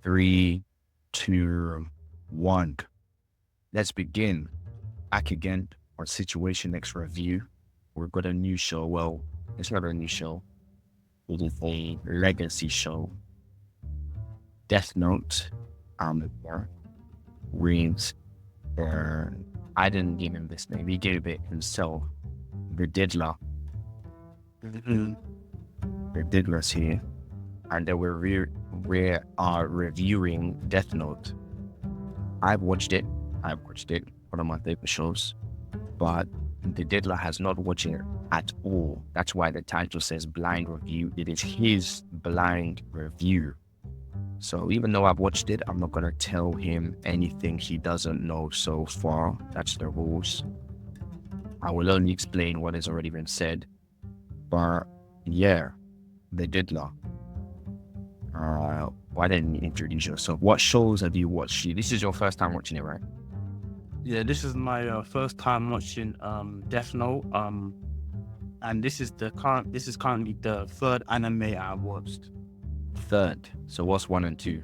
Three, two, one. Let's begin. Back again on Situation X Review. We've got a new show. Well, it's not a new show. It is a legacy show. Death Note. Reads. I didn't give him this name. He gave it himself. The Diddler. The Diddler's here. And then we are reviewing Death Note. I've watched it. One of my favorite shows. But the Diddler has not watched it at all. That's why the title says blind review. It is his blind review. So even though I've watched it, I'm not going to tell him anything he doesn't know so far. That's the rules. I will only explain what has already been said. But yeah, the Diddler. Why didn't you introduce yourself? What shows have you watched? This is your first time watching it, right? Yeah, this is my first time watching Death Note. And this is currently the third anime I watched. Third. So what's 1 and 2?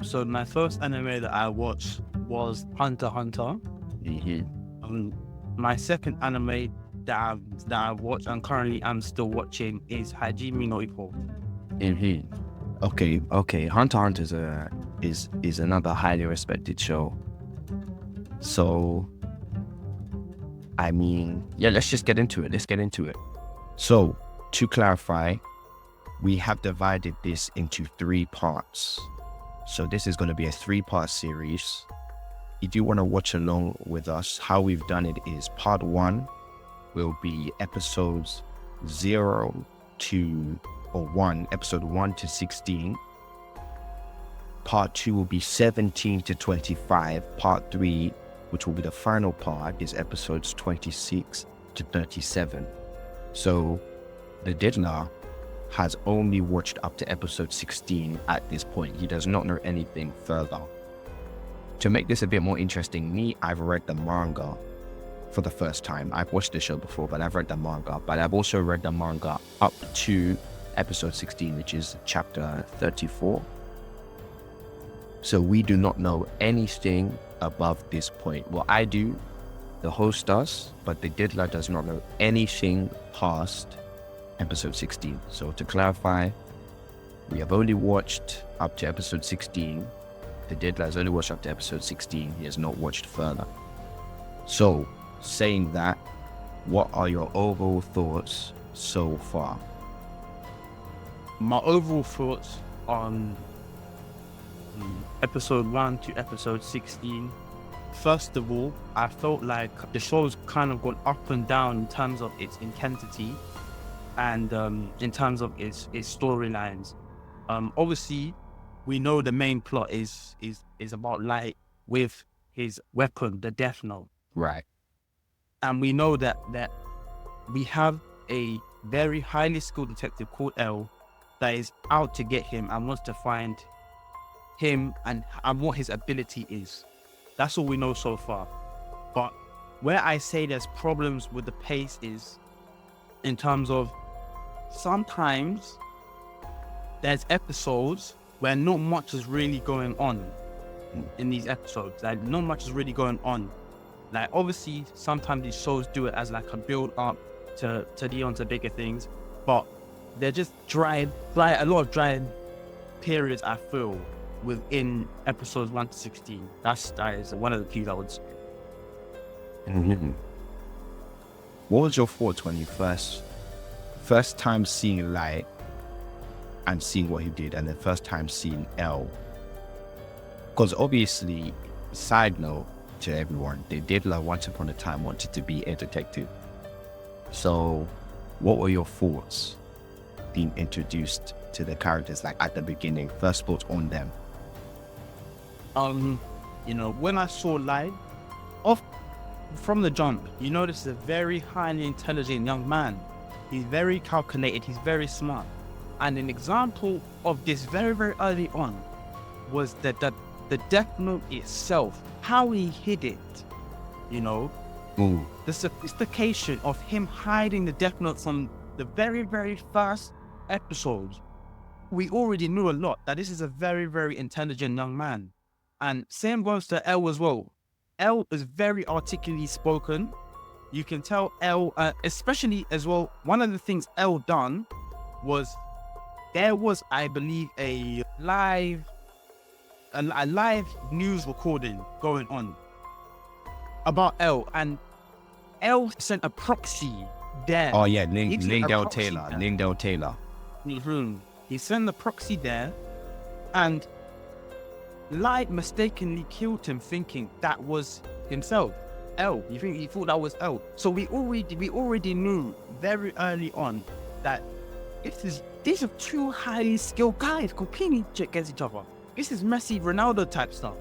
So my first anime that I watched was Hunter x Hunter. Mm-hmm. My second anime that I watched and currently I'm still watching is Hajime no Ippo. Mm-hmm. Okay. Hunter x Hunter is another highly respected show. So, I mean, yeah, let's just get into it. So, to clarify, we have divided this into 3 parts. So this is going to be a 3-part series. If you want to watch along with us, how we've done it is part 1 will be episodes 0 to, or 1, episode 1 to 16. Part 2 will be 17 to 25. Part 3, which will be the final part, is episodes 26 to 37. So the Diddler has only watched up to episode 16 at this point. He does not know anything further. To make this a bit more interesting, I've read the manga for the first time. I've watched the show before, but I've read the manga. But I've also read the manga up to episode 16, which is chapter 34. So we do not know anything above this point. Well, I do, the host does, but the Diddler does not know anything past episode 16. So to clarify, we have only watched up to episode 16. The Diddler has only watched up to episode 16. He has not watched further. So, saying that, what are your overall thoughts so far? My overall thoughts on episode 1 to episode 16. First of all, I felt like the show's kind of gone up and down in terms of its intensity and in terms of its storylines. Obviously, we know the main plot is about Light with his weapon, the Death Note. Right. And we know that we have a very highly skilled detective called L that is out to get him and wants to find him and what his ability is. That's all we know so far. But where I say there's problems with the pace is in terms of sometimes there's episodes where not much is really going on in these episodes. Like not much is really going on. Like obviously sometimes these shows do it as like a build up to bigger things, but they're just a lot of dry periods I feel within episodes 1 to 16. That is one of the keys I would say. Mm-hmm. What was your thoughts when you first time seeing Light and seeing what he did, and the first time seeing L? Because obviously, side note to everyone, the Diddler once upon a time wanted to be a detective. So, what were your thoughts being introduced to the characters, like at the beginning? First thoughts on them. When I saw Light, from the jump, you notice a very highly intelligent young man. He's very calculated, he's very smart. And an example of this very, very early on was that the Death Note itself, how he hid it, the sophistication of him hiding the Death Note from the very, very first episodes we already knew a lot, that this is a very, very intelligent young man. And same goes to L as well. L is very articulately spoken. You can tell L, especially as well, one of the things L done was, there was, I believe, a live news recording going on about L, and L sent a proxy there. Oh yeah, He sent a Lingdale proxy Taylor. there. Lingdale Taylor. He sent the proxy there, and Light mistakenly killed him, thinking that was himself. L. He thought that was L. So we already knew very early on that these are two highly skilled guys competing against each other. This is Messi, Ronaldo type stuff.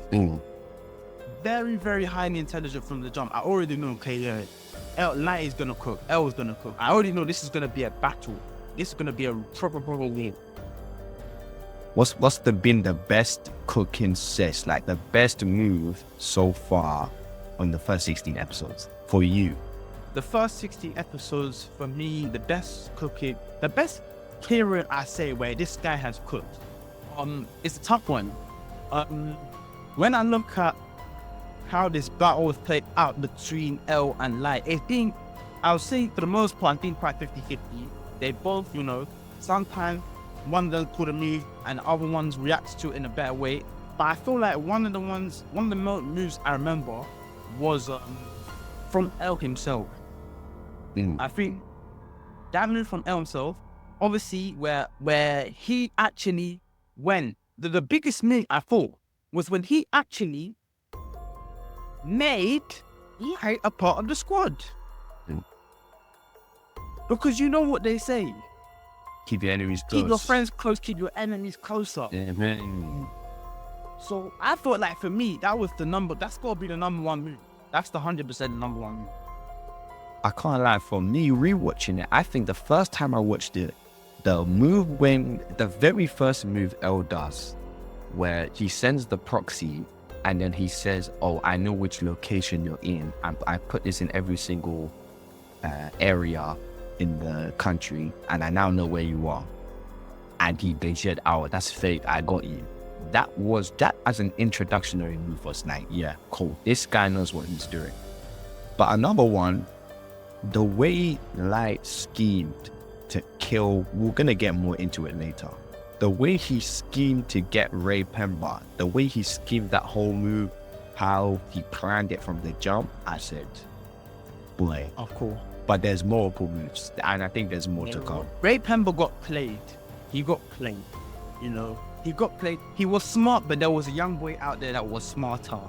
Very, very highly intelligent from the jump. I already know, okay, yeah, Light is gonna cook. L is gonna cook. I already know this is gonna be a battle. This is gonna be a proper win. What's been the best cooking sess, like the best move so far on the first 16 episodes for you? The first 16 episodes for me, the best cooking, the best period I say where this guy has cooked. It's a tough one. When I look at how this battle was played out between L and Light, it's been, I would say for the most part, it's been quite 50-50. They both, sometimes one of them could have moved and the other ones reacted to it in a better way. But I feel like one of the moves I remember was from L himself. I think that move from L himself, obviously where he actually went, the biggest move I thought was when he actually made Light a part of the squad. Because you know what they say, Keep your enemies close. keep your friends close, keep your enemies closer. So I thought, like, for me, that's got to be the number one move. That's the 100% number one move. I can't lie, for me, rewatching it, I think the first time I watched it, the very first move L does, where he sends the proxy and then he says, oh, I know which location you're in. I put this in every single area in the country, and I now know where you are. And they said, oh, that's fake, I got you. That as an introductionary move was like, yeah, cool. This guy knows what he's doing. But another one, the way Light schemed to kill, we're gonna get more into it later. The way he schemed to get Ray Pember, the way he schemed that whole move, how he planned it from the jump, I said, boy. Of course. But there's multiple moves, and I think there's more to come. Ray Pember got played. He got played. He got played. He was smart, but there was a young boy out there that was smarter.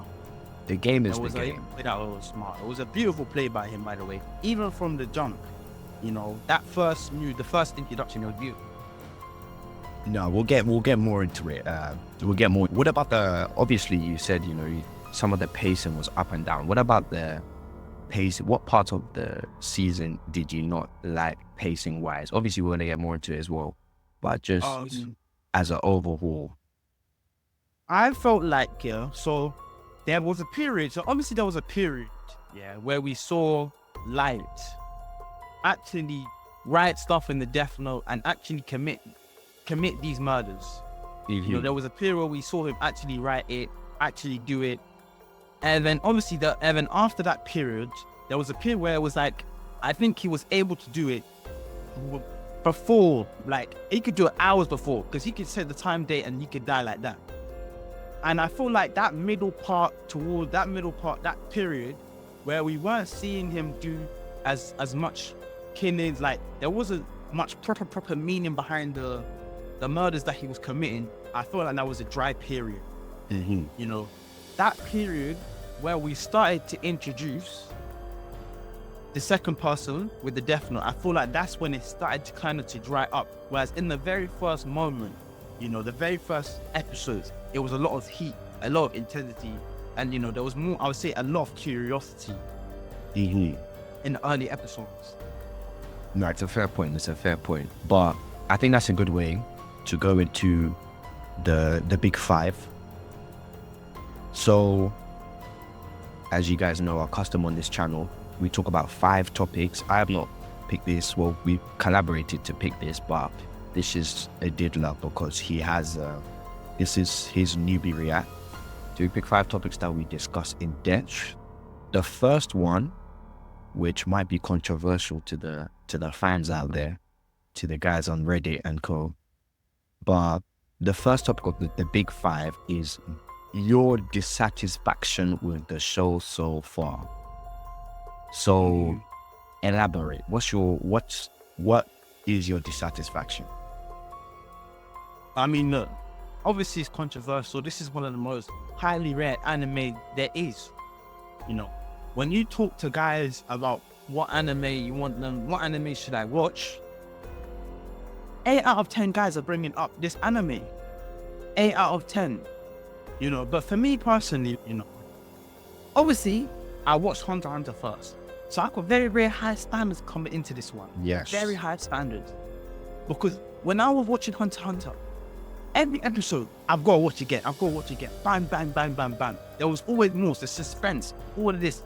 The game is the game. A young boy that was smart. It was a beautiful play by him, by the way. Even from the jump, that first move, the first introduction, was beautiful. No, we'll get more into it. We'll get more. What about obviously you said, some of the pacing was up and down. What about the pace? What part of the season did you not like pacing wise? Obviously we're going to get more into it as well, but just as an overhaul. I felt like, so there was a period, where we saw Light actually write stuff in the Death Note and actually commit these murders. Mm-hmm. There was a period where we saw him actually write it, actually do it. And then obviously after that period, there was a period where it was like, I think he was able to do it before, like he could do it hours before, because he could set the time, date, and he could die like that. And I feel like that period where we weren't seeing him do as much killings, like there wasn't much proper meaning behind the murders that he was committing. I felt like that was a dry period. Mm-hmm. That period where we started to introduce the second person with the Death Note, I feel like that's when it started to kind of to dry up. Whereas in the very first moment, the very first episodes, it was a lot of heat, a lot of intensity, and there was more, I would say, a lot of curiosity in the early episodes. No, it's a fair point. But I think that's a good way to go into the big five. So, as you guys know, our custom on this channel, we talk about 5 topics. I have not picked this. Well, we collaborated to pick this, but this is a Diddler because he has this is his newbie react. Do we pick 5 topics that we discuss in depth? The first one, which might be controversial to the fans out there, to the guys on Reddit and co. But the first topic of the big 5 is your dissatisfaction with the show so far. So elaborate. What is your dissatisfaction? I mean, look, obviously it's controversial. This is one of the most highly read anime there is. You know, when you talk to guys about what anime you want them, what anime should I watch, 8 out of 10 guys are bringing up this anime. 8 out of 10. You know, but for me personally, you know, obviously I watched Hunter x Hunter first. So I've got very, very high standards coming into this one. Yes. Very high standards. Because when I was watching Hunter x Hunter, every episode, I've got to watch again. Bang, bang, bang, bang, bang. There was always more. The suspense. All of this,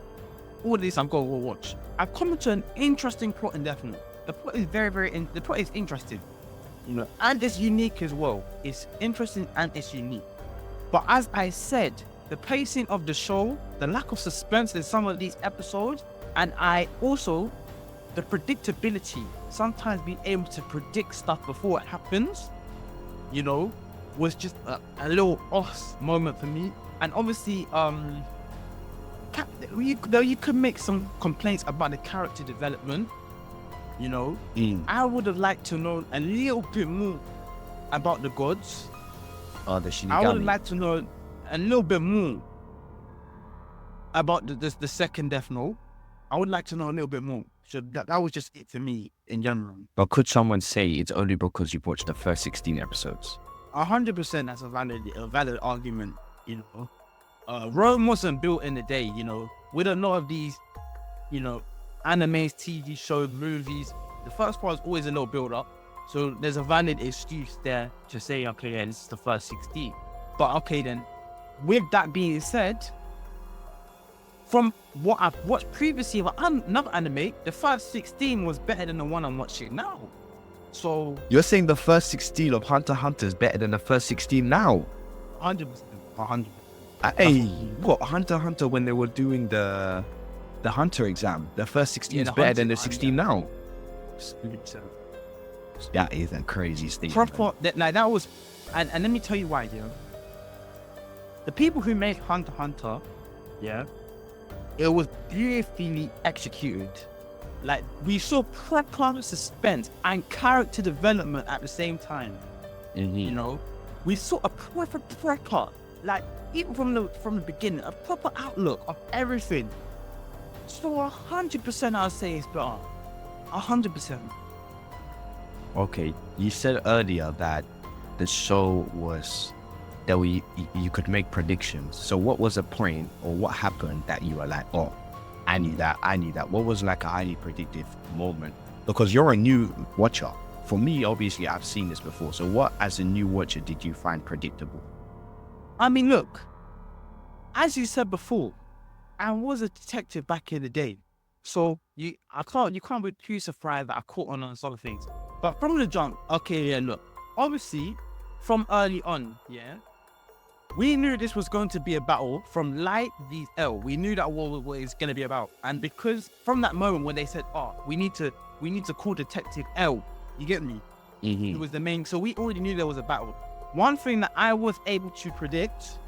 I've got to watch. I've come to an interesting plot in Death Note. The plot is the plot is interesting. You know, and it's unique as well. It's interesting and it's unique. But as I said, the pacing of the show, the lack of suspense in some of these episodes, and the predictability, sometimes being able to predict stuff before it happens, you know, was just a little off moment for me. And obviously, you could make some complaints about the character development, you know. I would have liked to know a little bit more about the gods. The Shinigami. I would have liked to know a little bit more about the second Death Note. I would like to know a little bit more. So that was just it for me in general. But could someone say it's only because you've watched the first 16 episodes? 100% that's a valid argument, you know. Rome wasn't built in a day, you know. With a lot of these, you know, animes, TV shows, movies, the first part is always a little build up. So there's a valid excuse there to say, okay, yeah, this is the first 16. But okay then, with that being said, from what I've watched previously of another anime, the first 16 was better than the one I'm watching now. So you're saying the first 16 of Hunter x Hunter is better than the first 16 now? 100%. 100%. Hey, what, Hunter x Hunter when they were doing the Hunter exam, the first 16 is better than the 16 now? That is a crazy statement. That was, and let me tell you why, yeah. The people who made Hunter x Hunter, yeah, it was beautifully executed. Like, we saw proper suspense and character development at the same time. You know, we saw a proper, like, even from the beginning, a proper outlook of everything. So 100% I'll say it's better. 100%. Okay, you said earlier that the show was that you could make predictions. So what was the point or what happened that you were like, oh, I knew that. What was like a highly predictive moment? Because you're a new watcher. For me, obviously, I've seen this before. So what, as a new watcher, did you find predictable? I mean, look, as you said before, I was a detective back in the day. So you can't be too surprised that I caught on some things. But from the jump, okay, yeah, look, obviously, from early on, yeah, we knew this was going to be a battle from Light v L. We knew that what it was going to be about. And because from that moment when they said, oh, we need to call Detective L, you get me? It was the main, so we already knew there was a battle. One thing that I was able to predict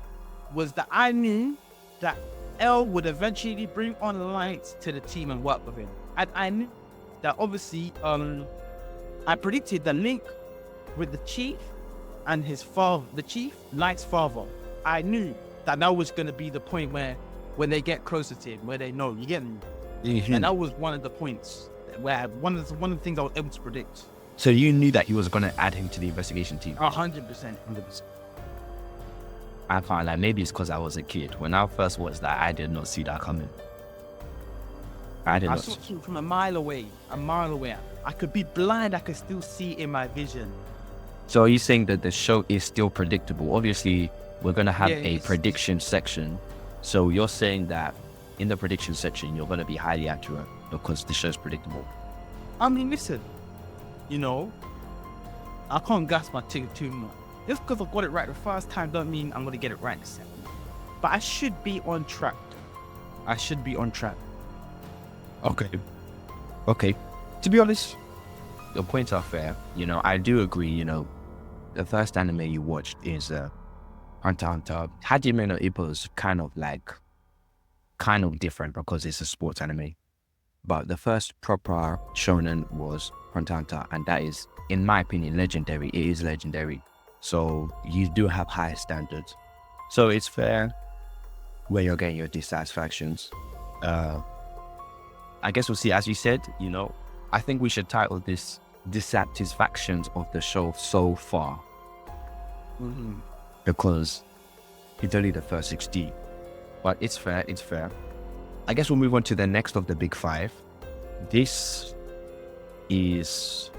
was that I knew that L would eventually bring on Light to the team and work with him. And I knew that obviously, I predicted the link with the chief and his father, the chief, Light's father. I knew that was going to be the point where when they get closer to him, where they know, you get me? And that was one of the points where one of the things I was able to predict. So you knew that he was going to add him to the investigation team? 100%, 100%. I found like maybe it's because I was a kid. When I first watched that, I did not see that coming. I saw it from a mile away. I could be blind, I could still see in my vision. So are you saying that the show is still predictable? Obviously, we're going to have a prediction section. So you're saying that in the prediction section, you're going to be highly accurate because the show's predictable? I mean, listen, you know, I can't gas my ticket too much. Just because I got it right the first time don't mean I'm gonna get it right the second. But I should be on track. I should be on track. Okay. To be honest, your points are fair. I do agree. The first anime you watched is Hunter x Hunter. Hajime no Ippo is kind of different because it's a sports anime. But the first proper shonen was Hunter x Hunter, and that is, in my opinion, legendary. It is legendary. So you do have high standards. So it's fair where you're getting your dissatisfactions. I guess we'll see. As you said, I think we should title this Dissatisfactions of the show so far. Mm-hmm. Because it's only the first 16. But it's fair. I guess we'll move on to the next of the big five. This is,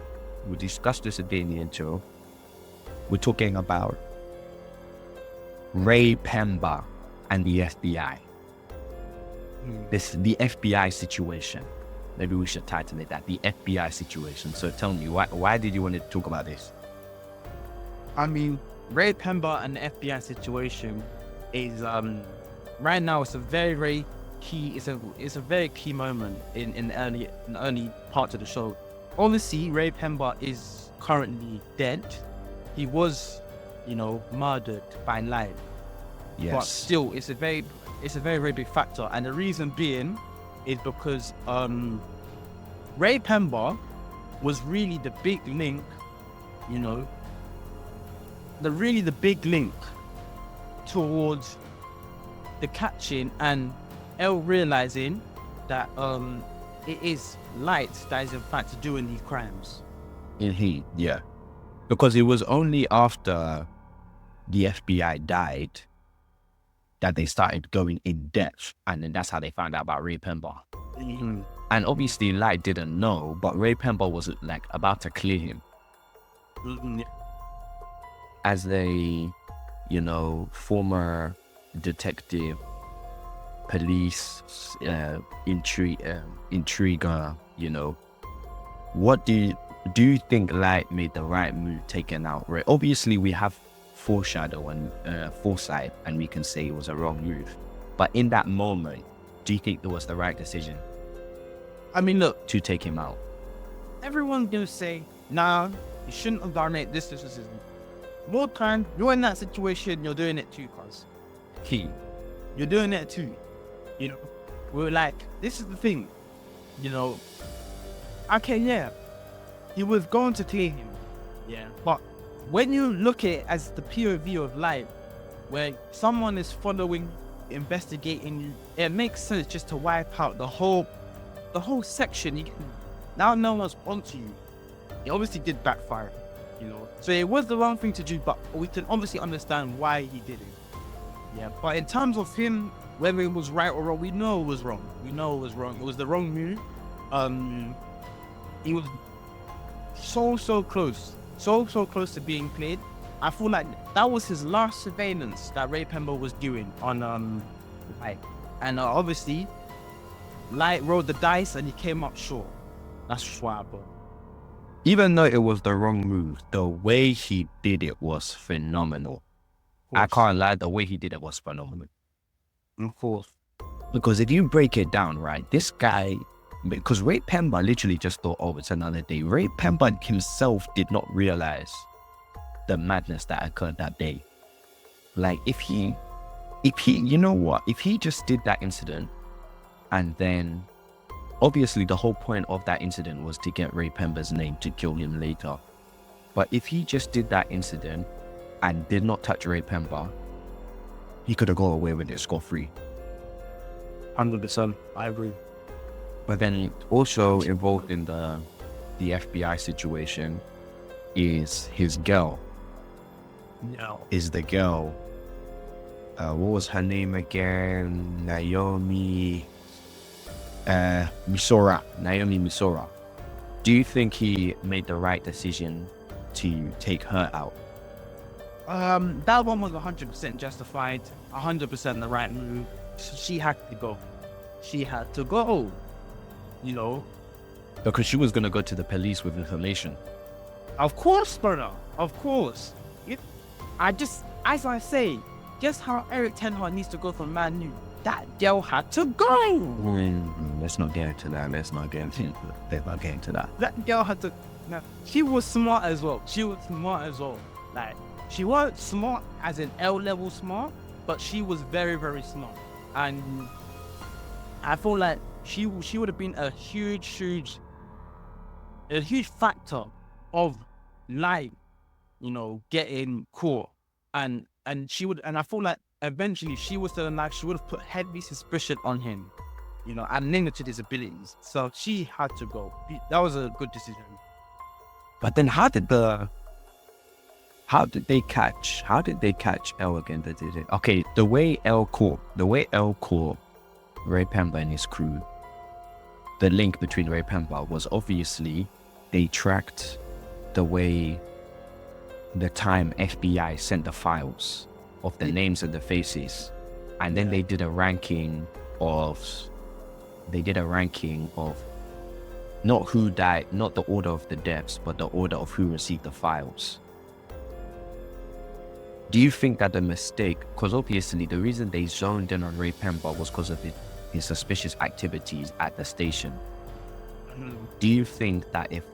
we discussed this a bit in the intro. We're talking about Ray Pember and the FBI. The FBI situation. Maybe we should title it that, the FBI situation. So tell me, why did you want to talk about this? I mean, Ray Pember and the FBI situation is right now. It's a very, very key. It's a very key moment in the early parts of the show. Obviously, Ray Pember is currently dead. He was, murdered by Light. Yes. But still, it's a very, very big factor, and the reason being is because Ray Pember was really the big link, the big link towards the catching and Elle realizing that it is Light that is in fact doing these crimes. Yeah. Because it was only after the FBI died that they started going in depth, and then that's how they found out about Ray Pember. Mm-hmm. And obviously Light didn't know, but Ray Pember was like about to clear him. Mm-hmm. As a, former detective, police, intriguer, what do you think Light made the right move taking out Ray? Obviously we have foreshadow and foresight, and we can say it was a wrong move. But in that moment, do you think it was the right decision? I mean, look, to take him out. Everyone's gonna say, nah, you shouldn't have done it. This. More time, you're in that situation, you're doing it too, cuz. You're doing it too. We're like, this is the thing. Okay, yeah. He was going to clear him. Yeah. But when you look at it as the POV of Light, where someone is following, investigating you, it makes sense just to wipe out the whole section. Now no one's onto you. It obviously did backfire, So it was the wrong thing to do, but we can obviously understand why he did it. Yeah. But in terms of him, whether it was right or wrong, we know it was wrong. It was the wrong move. He was so close to being played. I feel like that was his last surveillance that Ray Pember was doing on Light, and obviously Light rolled the dice and he came up short. That's just what happened. Even though it was the wrong move, the way he did it was phenomenal. I can't lie, the way he did it was phenomenal. Of course. Because if you break it down, right, this guy, because Ray Pember literally just thought, oh, it's another day. Ray Pember himself did not realize the madness that occurred that day. Like, if he just did that incident, and then obviously the whole point of that incident was to get Ray Pember's name to kill him later. But if he just did that incident and did not touch Ray Pember, he could have got away with it scot-free. 100%, I agree. But then also involved in the FBI situation is his girl. No. Is the girl. What was her name again? Naomi Misora. Do you think he made the right decision to take her out? That one was 100% justified, 100% the right move. She had to go. Because she was going to go to the police with information. Of course, brother. Of course. As I say, just how Eric Ten Hag needs to go from Man U. That girl had to go. Let's not get into that. Let's not get into that. That girl had to. No, she was smart as well. Like, she wasn't smart as an L level smart, but she was very, very smart. And I feel like she would have been a huge factor of Light, getting caught. And I feel like eventually she would have put heavy suspicion on him, and limited his abilities. So she had to go. That was a good decision. But then how did they catch L again? Okay, the way L caught Ray Pember and his crew, the link between Ray Pember was obviously they tracked the time FBI sent the files of the names and the faces, and then they did a ranking of not who died, not the order of the deaths, but the order of who received the files. Do you think that the mistake, because obviously the reason they zoned in on Ray Pember was because of his suspicious activities at the station? Do you think that if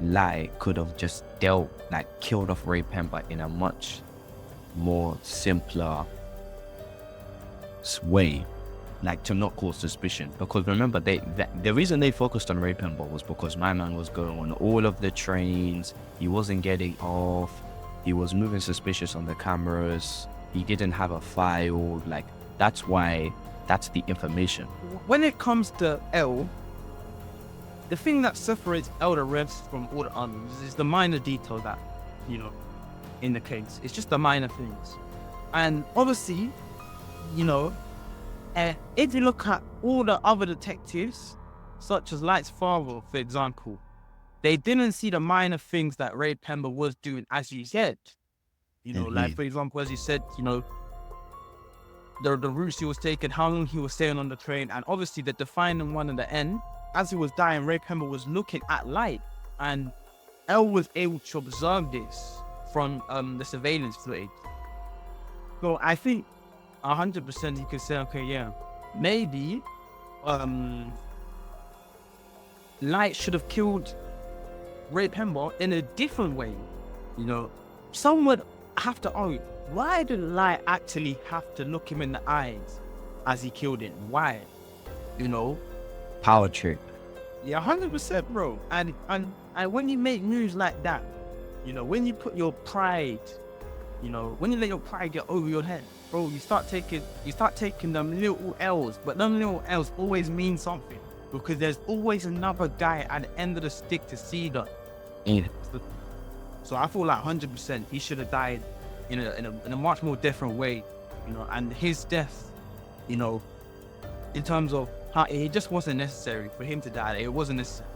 Lai could have just killed off Ray Pember in a much more simpler way, to not cause suspicion? Because remember, the reason they focused on Ray Pember was because my man was going on all of the trains, he wasn't getting off, he was moving suspicious on the cameras, he didn't have a file, that's the information. When it comes to L, the thing that separates L the rest from all the others is the minor detail that, in the case. It's just the minor things. And obviously, if you look at all the other detectives, such as Light's father, for example, they didn't see the minor things that Ray Pember was doing, as you said. For example, as you said, the routes he was taking, how long he was staying on the train, and obviously the defining one in the end, as he was dying, Ray Pember was looking at Light, and L was able to observe this from the surveillance footage. So I think 100% you could say, okay, yeah, maybe Light should have killed Ray Pember in a different way. Some would have to argue, why did Light actually have to look him in the eyes as he killed him? Why? Power trip. Yeah, 100%, bro. And when you make moves like that, when you put your pride, when you let your pride get over your head, bro, you start taking them little L's, but them little L's always mean something, because there's always another guy at the end of the stick to see them. Yeah. So I feel like 100% he should have died in a much more different way, and his death, in terms of how it just wasn't necessary for him to die. It wasn't necessary.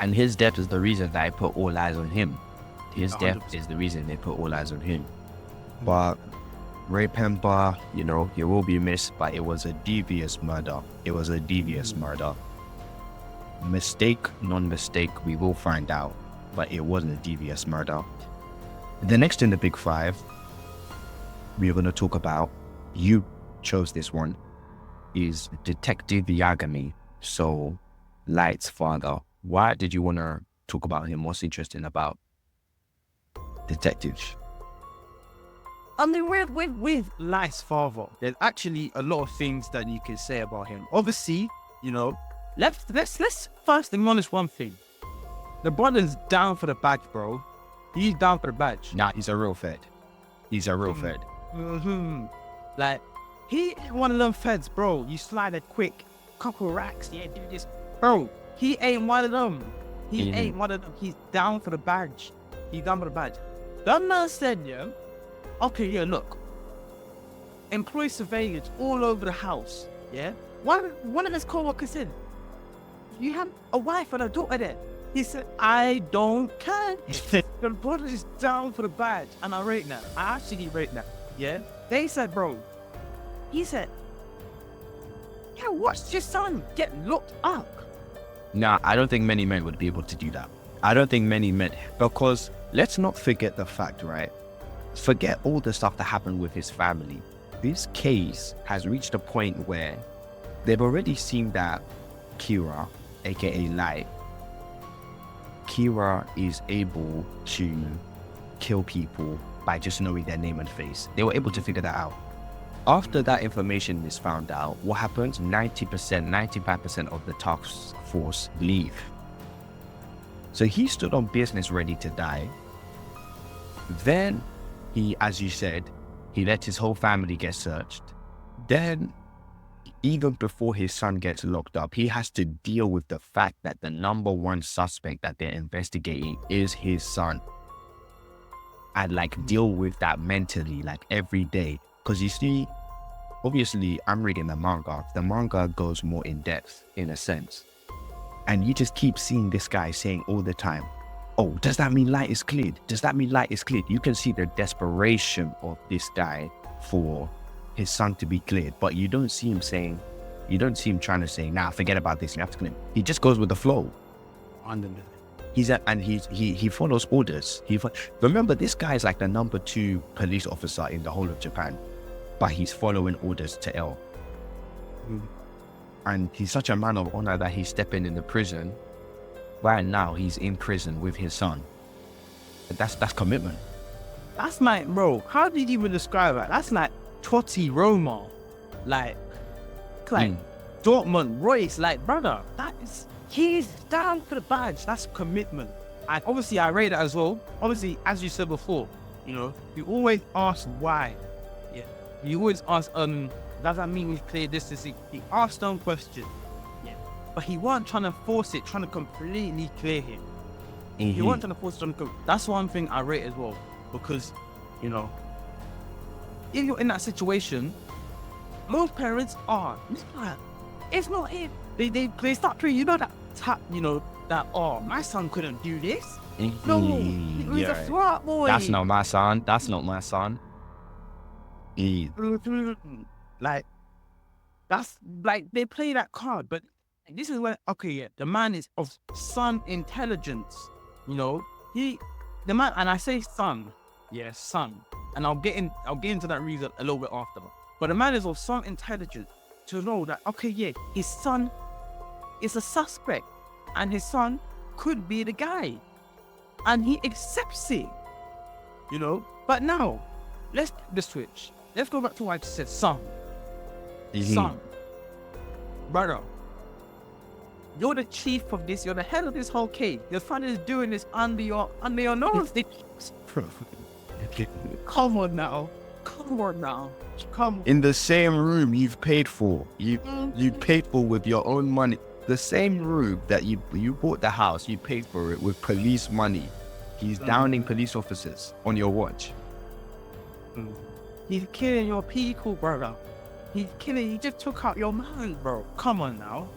And his death is the reason that I put all eyes on him. His 100%. death is the reason they put all eyes on him. But Ray Pember, he will be missed, but it was a devious murder. Mistake, non-mistake, we will find out. But it wasn't a devious murder. The next in the big five, we are going to talk about, you chose this one, is Detective Yagami. So, Light's father. Why did you want to talk about him? What's interesting about Detective? I mean, with Light's father, there's actually a lot of things that you can say about him. Obviously, let's first acknowledge one thing. The brother's down for the badge, bro. He's down for the badge. Nah, he's a real fed. He's a real fed. Like, he ain't one of them feds, bro. You slide it quick, couple racks, yeah, do this. Bro, he ain't one of them. Ain't one of them. He's down for the badge. That man said, yeah, okay, yeah, look. Employee surveillance all over the house, yeah? One of his co-workers said, you have a wife and a daughter there. He said, I don't care. The brother is down for the badge. And I rate that. I actually rate that, yeah? They said, bro, he said, yeah, watch your son get locked up. Nah, I don't think many men would be able to do that. I don't think many men, because let's not forget the fact, right? Forget all the stuff that happened with his family. This case has reached a point where they've already seen that Kira, aka Light, Kira is able to kill people by just knowing their name and face. They were able to figure that out. After that information is found out, what happens? 90%, 95% of the task force leave. So he stood on business ready to die. Then he, as you said, he let his whole family get searched. Then, even before his son gets locked up, he has to deal with the fact that the number one suspect that they're investigating is his son. And like deal with that mentally, like every day. Because you see, obviously I'm reading the manga. The manga goes more in depth in a sense. And you just keep seeing this guy saying all the time, oh, does that mean Light is cleared? Does that mean Light is cleared? You can see the desperation of this guy for his son to be cleared. But you don't see him saying, you don't see him trying to say, nah, forget about this, you have to clear him. He just goes with the flow. He follows orders. Remember, this guy is like the number 2 police officer in the whole of Japan. But he's following orders to L. And he's such a man of honor that he's stepping in the prison. Right now, he's in prison with his son. That's commitment. That's like, bro, how did you even describe that? That's like Totti Roma. Like Dortmund, Royce, like, brother, he's down for the badge. That's commitment. And obviously, I rate it as well. Obviously, as you said before, you always ask why. Yeah. You always ask, does that mean we've cleared this? He asked them questions. Yeah. But he wasn't trying to force it, trying to completely clear him. Mm-hmm. He wasn't trying to force it. That's one thing I rate as well. Because, if you're in that situation, most parents are. It's not it. They start praying, that my son couldn't do this. No, he's a smart boy. That's not my son. That's not my son. Like, that's like they play that card, but this is where the man is of son intelligence. The man, and I say son, son, and I'll get into that reason a little bit after. But the man is of son intelligence to know that his son is a suspect, and his son could be the guy, and he accepts it. But now let's switch. Let's go back to what I just said, son. Mm-hmm. Son, brother, you're the chief of this. You're the head of this whole case. Your son is doing this under your nose. Come on now. In the same room you've paid for. You paid for with your own money. The same room that you bought the house, you paid for it with police money. He's downing police officers on your watch. He's killing your people, brother. He just took out your man, bro. Come on now.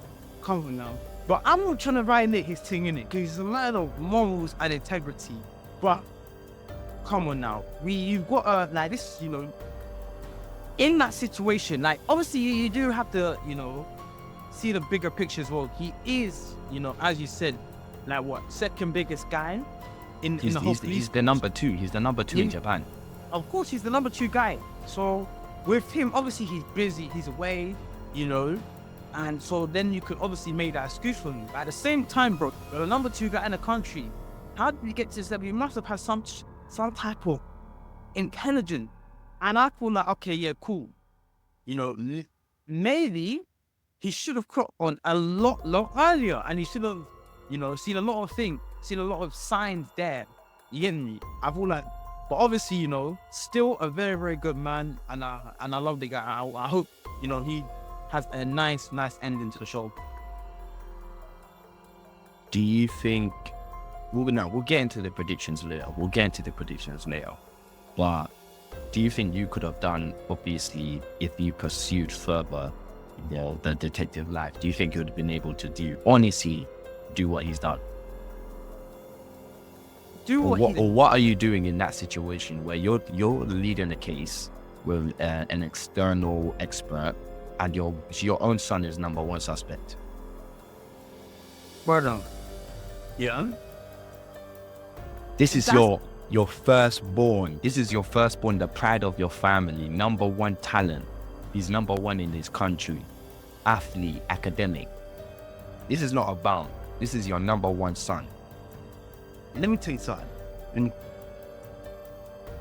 But I'm not trying to violate his thing, innit? Because he's a man of morals and integrity. But, come on now. You've got like this, in that situation, like, obviously you do have to, see the bigger picture as well. He is, as you said, like second biggest guy in the whole police. He's the number 2. He's the number 2 in Japan. Of course, he's the number 2 guy. So with him, obviously he's busy, he's away, and so then you could obviously make that excuse for him. But at the same time, bro, you're the number 2 guy in the country. How did you get to this level? You must have had some type of intelligence. And I feel like, cool. Maybe he should have caught on a lot earlier, and he should have, seen a lot of things, seen a lot of signs there. You get me? I feel like. But obviously, still a very, very good man, and I love the guy. I hope, he has a nice ending to the show. Do you think? We'll get into the predictions later. But do you think you could have done, obviously, if you pursued further, the detective life? Do you think you would have been able to honestly do what he's done? What are you doing in that situation where you're leading a case with an external expert, and your own son is number 1 suspect? Brother, This is your firstborn. This is your firstborn, the pride of your family, number one talent. He's number one in his country. Athlete, academic. This is not about. This is your number one son. Let me tell you something.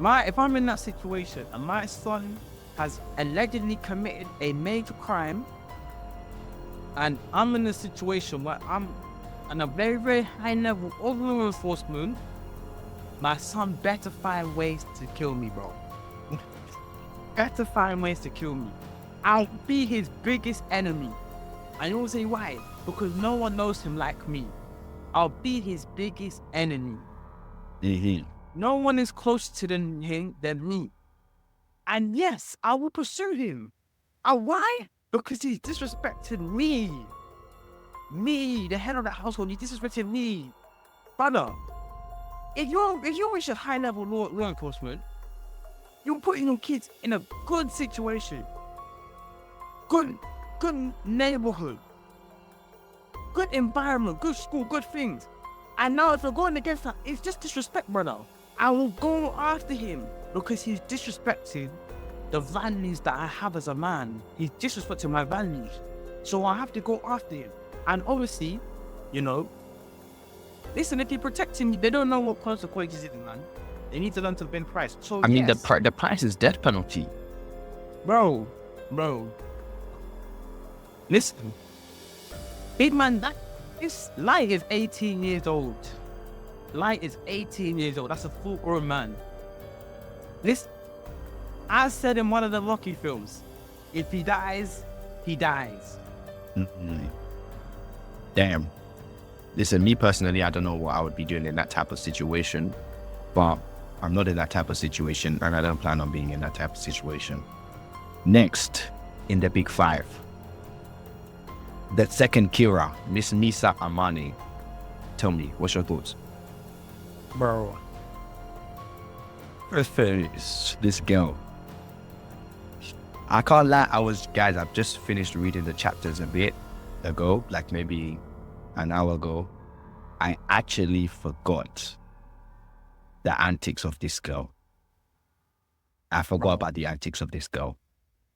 If I'm in that situation and my son has allegedly committed a major crime, and I'm in a situation where I'm on a very, very high level of law enforcement, my son better find ways to kill me, bro. Better find ways to kill me. I'll be his biggest enemy. And you'll say why? Because no one knows him like me. I'll be his biggest enemy. Mm-hmm. No one is closer to him than me. And yes, I will pursue him. And why? Because he's disrespected me. Me, the head of the household, he's disrespected me. Brother, if you're with a high-level law enforcement, you're putting your kids in a good situation. Good neighborhood. Good environment, good school, good things. And now if you're going against that, it's just disrespect, brother. I will go after him because he's disrespecting the values that I have as a man. He's disrespecting my values. So I have to go after him. And obviously, listen, if you're protecting me, they don't know what consequences it is, man. They need to learn to pay the price. So I mean, the price is death penalty. Bro. Listen. Big man, Light is 18 years old. Light is 18 years old. That's a full-grown man. Listen, I said in one of the Rocky films, if he dies, he dies. Mm-hmm. Damn. Listen, me personally, I don't know what I would be doing in that type of situation, but I'm not in that type of situation, and I don't plan on being in that type of situation. Next, in the big five, the second Kira, Miss Misa Amane. Tell me, what's your thoughts? Bro. This girl. I can't lie, I've just finished reading the chapters a bit ago, like maybe an hour ago. I actually forgot the antics of this girl. I forgot about the antics of this girl.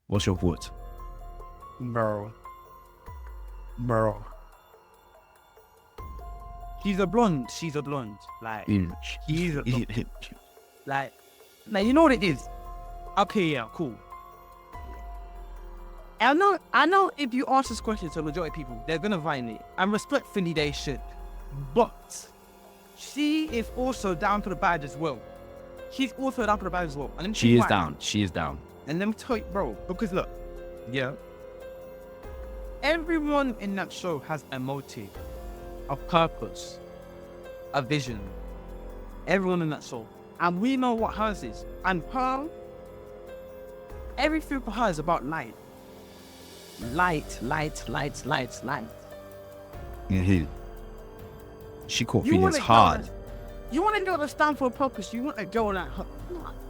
What's your thoughts? Bro. She's a blonde. Like, she's a blonde. Like, now you know what it is? Okay, yeah, cool. I know if you ask this question to a majority of people, they're gonna find it. And respectfully, they should. But she is also down for the badge as well. She's also down for the badge as well. And She is down. And let me tell you, bro, because look, yeah. Everyone in that show has a motive, a purpose, a vision. Everyone in that show. And we know what hers is. And her, everything for her is about light. Light. Mm-hmm. She caught feelings hard. You want a girl to stand for a purpose. You want a girl like her.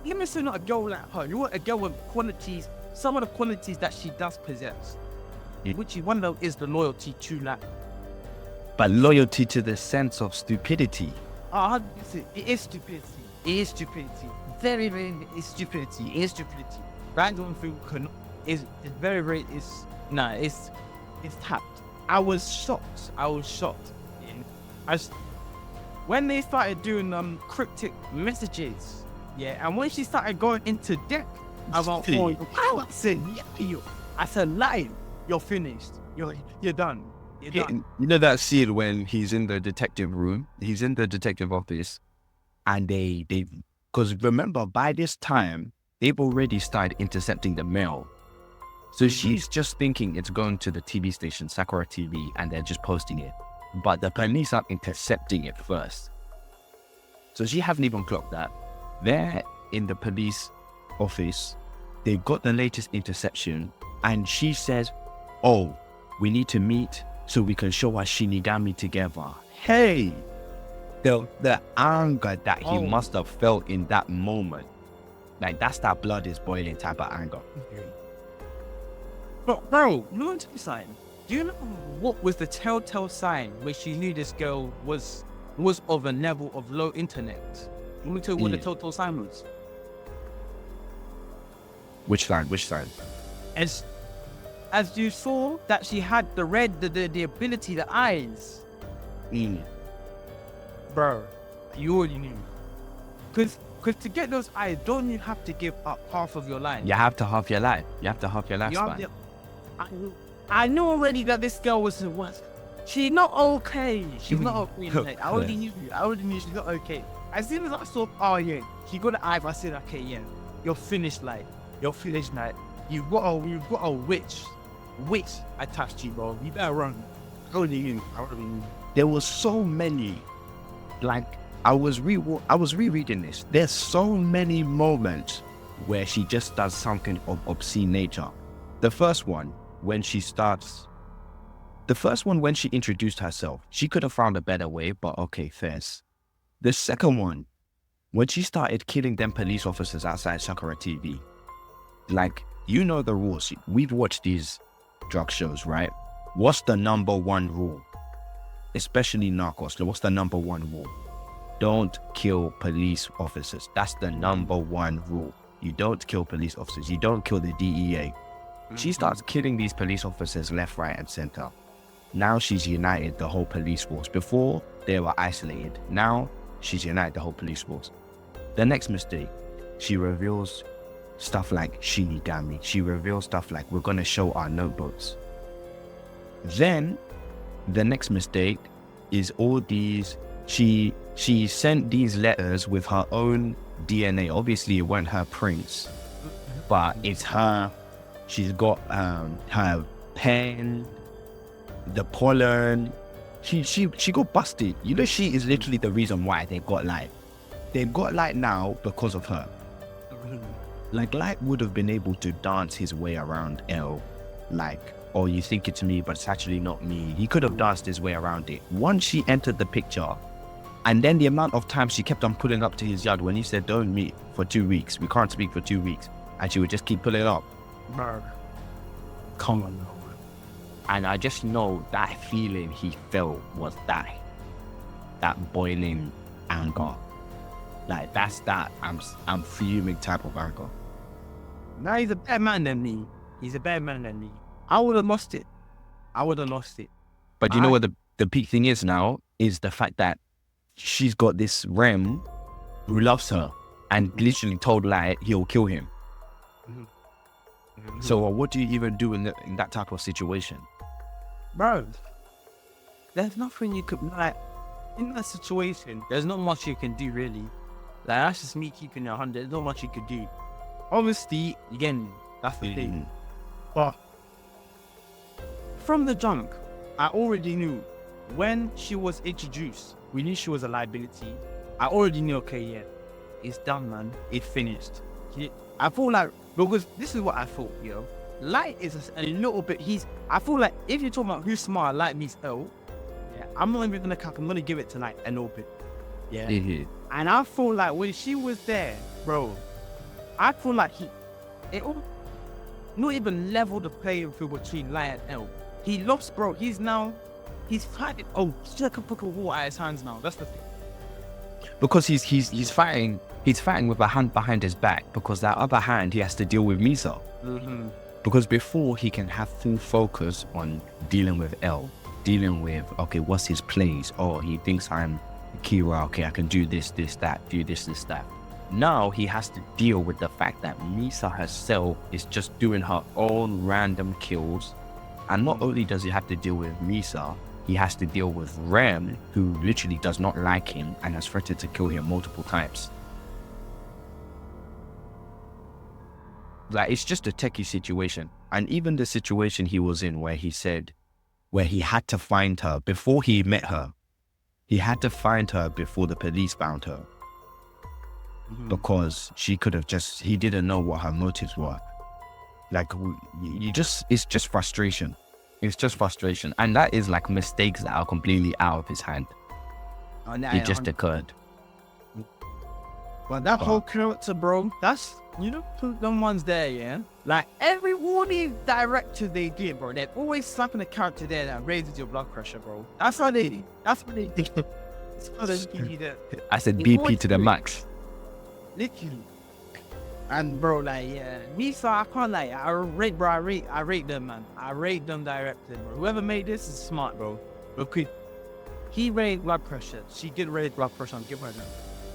Let me say not a girl like her. You want a girl with qualities, some of the qualities that she does possess. Which one of them is the loyalty to life. But loyalty to the sense of stupidity. It is stupidity. Very, very, it's stupidity. Random food is very, very, it's tapped. I was shocked. When they started doing cryptic messages, yeah, and when she started going into depth about I said, live, you're finished. You're done. You know that scene when he's in the detective room, he's in the detective office, and they because remember, by this time they've already started intercepting the mail. So she's just thinking it's going to the TV station, Sakura TV, and they're just posting it. But the police are intercepting it first. So she haven't even clocked that. They're in the police office. They've got the latest interception. And she says, oh, we need to meet so we can show our Shinigami together. Hey! The anger that he must have felt in that moment. Like, that's that blood is boiling type of anger. But bro, you know what I'm saying? Do you know what was the telltale sign where she knew this girl was was of a level of low internet. Let me tell you what the total sign was. Which sign? Which sign? As you saw that she had the ability, the eyes. Bro, you already knew. Because to get those eyes, don't you have to give up half of your life? You have to half your life. You have to half your lifespan. I knew already that this girl was she's not okay. She's not okay. I already knew. I already knew she's not okay. As soon as I saw, oh yeah, she got the eye. I said, okay, yeah, you're finished, like you're finished, like you've got a witch attached to you, bro. You better run. I already knew. There was so many, like I was rereading this. There's so many moments where she just does something of obscene nature. The first one when she introduced herself, she could have found a better way, but okay, fairs. The second one, when she started killing them police officers outside Sakura TV, like, you know the rules. We've watched these drug shows, right? What's the number one rule? Especially Narcos, what's the number one rule? Don't kill police officers. That's the number one rule. You don't kill police officers. You don't kill the DEA. She starts killing these police officers left, right, and center. Now she's united the whole police force. Before, they were isolated. Now, she's united the whole police force. The next mistake, she reveals stuff like Shinigami. She reveals stuff like, we're going to show our notebooks. Then, the next mistake is all these... She sent these letters with her own DNA. Obviously, it weren't her prints, but it's her. She's got her pen, the pollen. She got busted. You know, she is literally the reason why they got Light. They've got Light now because of her. Like, Light would have been able to dance his way around L. Like, oh, you think it's me, but it's actually not me. He could have danced his way around it. Once she entered the picture, and then the amount of time she kept on pulling up to his yard when he said, don't meet for 2 weeks. We can't speak for 2 weeks. And she would just keep pulling up. Come on. And I just know that feeling he felt was that boiling anger. Like, that's that I'm fuming type of anger. Now he's a better man than me. I would have lost it. But you know what the peak thing is now? Is the fact that she's got this Rem who loves her and literally told Light he'll kill him. So what do you even do in that type of situation? Bro, there's nothing you could, like, in that situation, there's not much you can do, really. Like, that's just me keeping it 100. There's not much you could do. Obviously, again, that's the thing. But from the jump, I already knew when she was introduced, we knew she was a liability. I already knew, okay, yeah, it's done, man. It's finished. I feel like, because this is what I thought, yo. Light is a little bit, I feel like if you're talking about who's smart, Light meets L, yeah, I'm not even gonna cap, I'm gonna give it to Light a little bit. Yeah. And I feel like when she was there, bro, I feel like not even leveled the playing field between Light and L. He lost, bro. He's fighting. Oh, he's like a book of water at his hands now. That's the thing. Because he's fighting with a hand behind his back, because that other hand he has to deal with Misa. Because before he can have full focus on dealing with L, dealing with, okay, what's his place? Oh, he thinks I'm Kira. Okay, I can do this, that, do this, that. Now he has to deal with the fact that Misa herself is just doing her own random kills. And not only does he have to deal with Misa, he has to deal with Rem, who literally does not like him and has threatened to kill him multiple times. Like, it's just a techie situation. And even the situation he was in where he had to find her before he met her. He had to find her before the police found her. Because he didn't know what her motives were. Like, it's just frustration. It's just frustration. And that is like mistakes that are completely out of his hand. It just occurred. But that whole character, bro, that's, put them ones there, yeah? Like, all these directors they give, bro, they're always slapping a character there that raises your blood pressure, bro. That's what they do. It's gonna give you the I said It BP always to the do it. max. literally. And bro, like yeah, Misa, I can't like I rate them, man. I rate them directly, bro. Whoever made this is smart, bro. Because he raised blood pressure. She did raise blood pressure. Give her that.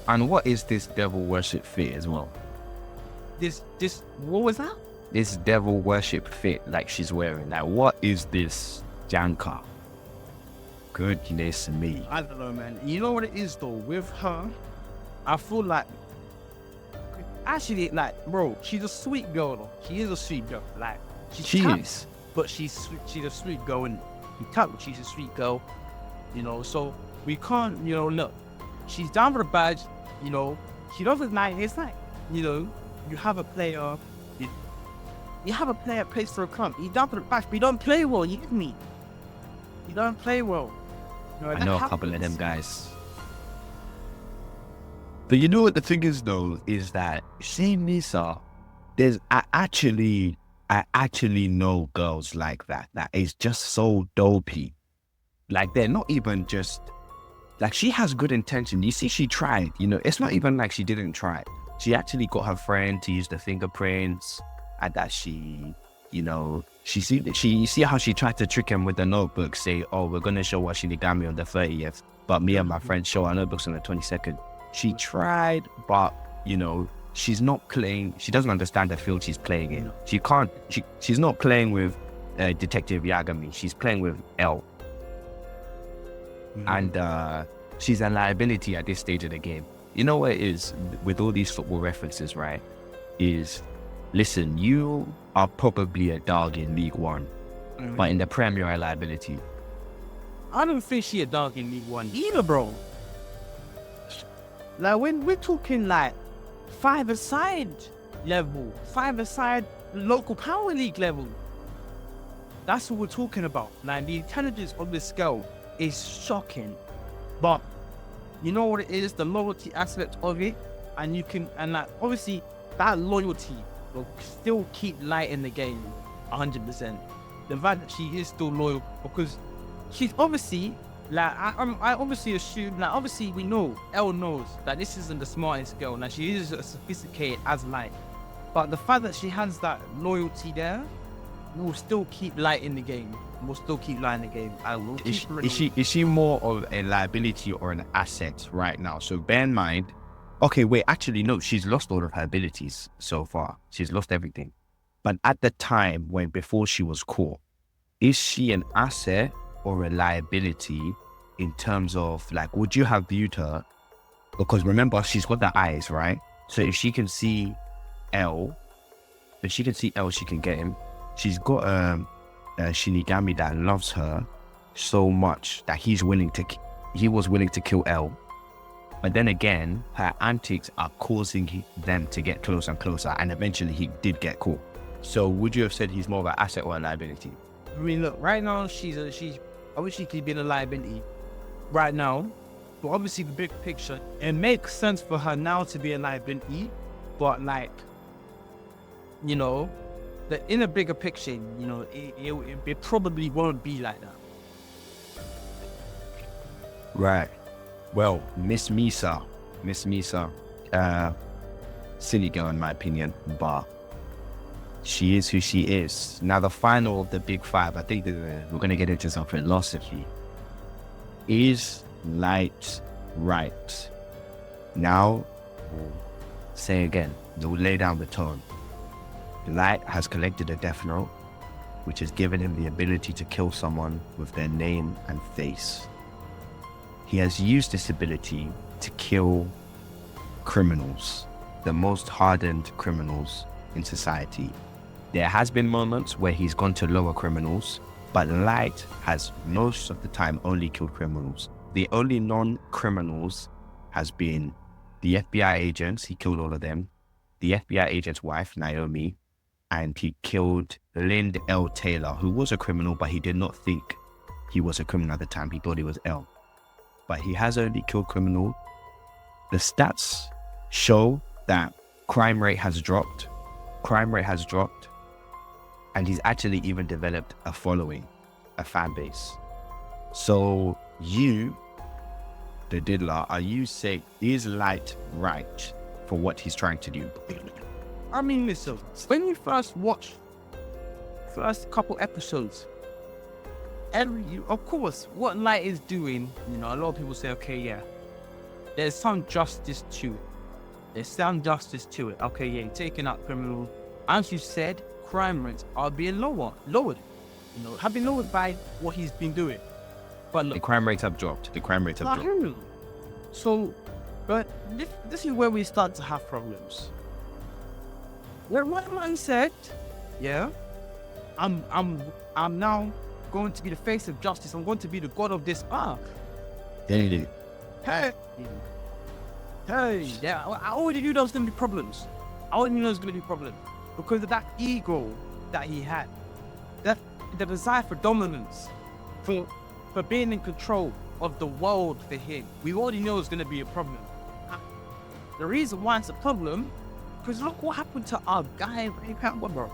And what is this devil worship fit as well? This what was that? This devil worship fit like she's wearing. Like, what is this janka? Goodness me. I don't know, man. You know what it is though? With her, I feel like actually, like, bro, she's a sweet girl though. She is a sweet girl. Like, She tapped, is. but she's sweet. She's a sweet girl, and you tap, but she's a sweet girl. You know, so we can't, you know, look. She's down for the badge. You know, she doesn't like. It's like, you know, you have a player. You have a player plays for a club. He's down for the badge, but he don't play well. You get me? He don't play well. You I know a couple of them guys. But you know what the thing is though, is that seeing Misa, I actually know girls like that. That is just so dopey. Like they're not even just like she has good intention. You see, she tried. You know, it's not even like she didn't try. She actually got her friend to use the fingerprints, and that she, you know, you see how she tried to trick him with the notebook. Say, oh, we're gonna show what Shinigami on the 30th, but me and my friend show our notebooks on the 22nd. She tried, but you know, she's not playing. She doesn't understand the field she's playing in. She can't. She's not playing with Detective Yagami. She's playing with L. And she's a liability at this stage of the game. You know what it is with all these football references, right? Is listen, you are probably a dog in League One, but in the Prem you're a liability. I don't think she a dog in League One either, bro. Like when we're talking like 5-a-side level, 5-a-side local power league level. That's what we're talking about. Like the intelligence of this girl is shocking. But you know what it is, the loyalty aspect of it, and you can, and like obviously that loyalty will still keep light in the game 100%. The fact that she is still loyal because she's obviously like I obviously assume, like obviously we know Elle knows that this isn't the smartest girl, like she is as sophisticated as light, but the fact that she has that loyalty there will still keep light in the game. Will still keep light in the game. I will keep Is she more of a liability or an asset right now? So bear in mind, okay, wait, actually no, she's lost all of her abilities so far. She's lost everything. But at the time before she was caught, is she an asset or a liability in terms of like, would you have viewed her? Because remember, she's got the eyes, right? So if she can see L, she can get him. She's got a Shinigami that loves her so much that he was willing to kill L. But then again, her antics are causing them to get closer and closer, and eventually he did get caught. So would you have said he's more of an asset or a liability? I mean, look, right now she's obviously could be a liability right now, but obviously the big picture, it makes sense for her now to be a liability, but like, you know, in a bigger picture, you know, it probably won't be like that. Right. Well, Miss Misa, silly girl in my opinion, but she is who she is. Now the final of the big five, I think that we're going to get into some philosophy. Is light right? Now, we'll say again, we'll lay down the tone. Light has collected a death note, which has given him the ability to kill someone with their name and face. He has used this ability to kill criminals, the most hardened criminals in society. There has been moments where he's gone to lower criminals, but Light has most of the time only killed criminals. The only non-criminals has been the FBI agents, he killed all of them, the FBI agent's wife, Naomi, and he killed Lind L. Taylor, who was a criminal, but he did not think he was a criminal at the time. He thought he was L. But he has only killed criminal. The stats show that crime rate has dropped, and he's actually even developed a following, a fan base. So you the Diddler, are you saying is Light right for what he's trying to do? I mean, listen, when you first watch first couple episodes, of course, what Light is doing, you know, a lot of people say, okay, yeah, there's some justice to it. There's some justice to it. Okay, yeah, taking out criminals. As you said, crime rates are being lowered. You know, have been lowered by what he's been doing. But look, The crime rates have dropped. So, but this is where we start to have problems. Where one man said, yeah, I'm now going to be the face of justice. I'm going to be the god of this earth. Hey, Yeah, I already knew there was going to be problems. Because of that ego that he had, that the desire for dominance, for being in control of the world for him. We already know it's going to be a problem. The reason why it's a problem, because look what happened to our guy, Ray Pember, bro.